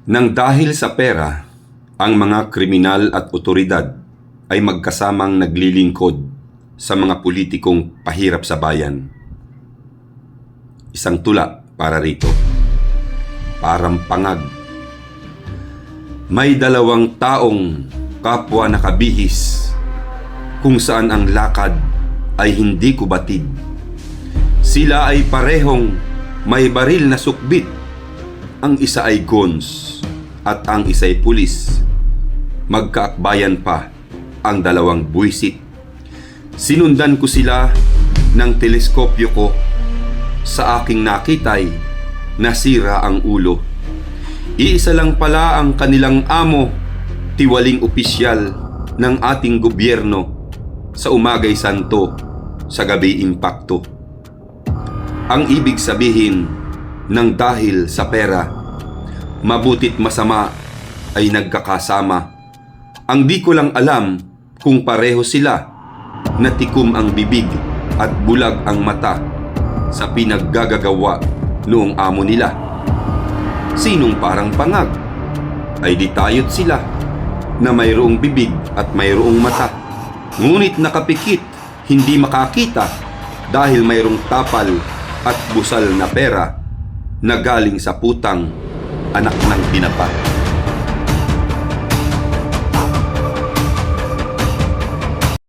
Nang dahil sa pera, ang mga kriminal at otoridad ay magkasamang naglilingkod sa mga politikong pahirap sa bayan. Isang tula para rito. Parang pangag. May dalawang taong kapwa nakabihis kung saan ang lakad ay hindi ko batid. Sila ay parehong may baril na sukbit. Ang isa ay gons at ang isa ay pulis. Magkaakbayan pa ang dalawang buwisit. Sinundan ko sila ng teleskopyo ko. Sa aking nakitay, nasira ang ulo. Iisa lang pala ang kanilang amo, tiwaling opisyal ng ating gobyerno. Sa umagay santo, sa gabi impakto. Ang ibig sabihin ng dahil sa pera, mabutit masama ay nagkakasama. Ang di ko lang alam kung pareho sila, natikom ang bibig at bulag ang mata sa pinaggagagawa noong amo nila. Sinong parang pangag? Ay di tayo't sila na mayroong bibig at mayroong mata. Ngunit nakapikit, hindi makakita dahil mayroong tapal at busal na pera na galing sa putang anak ng tinapa.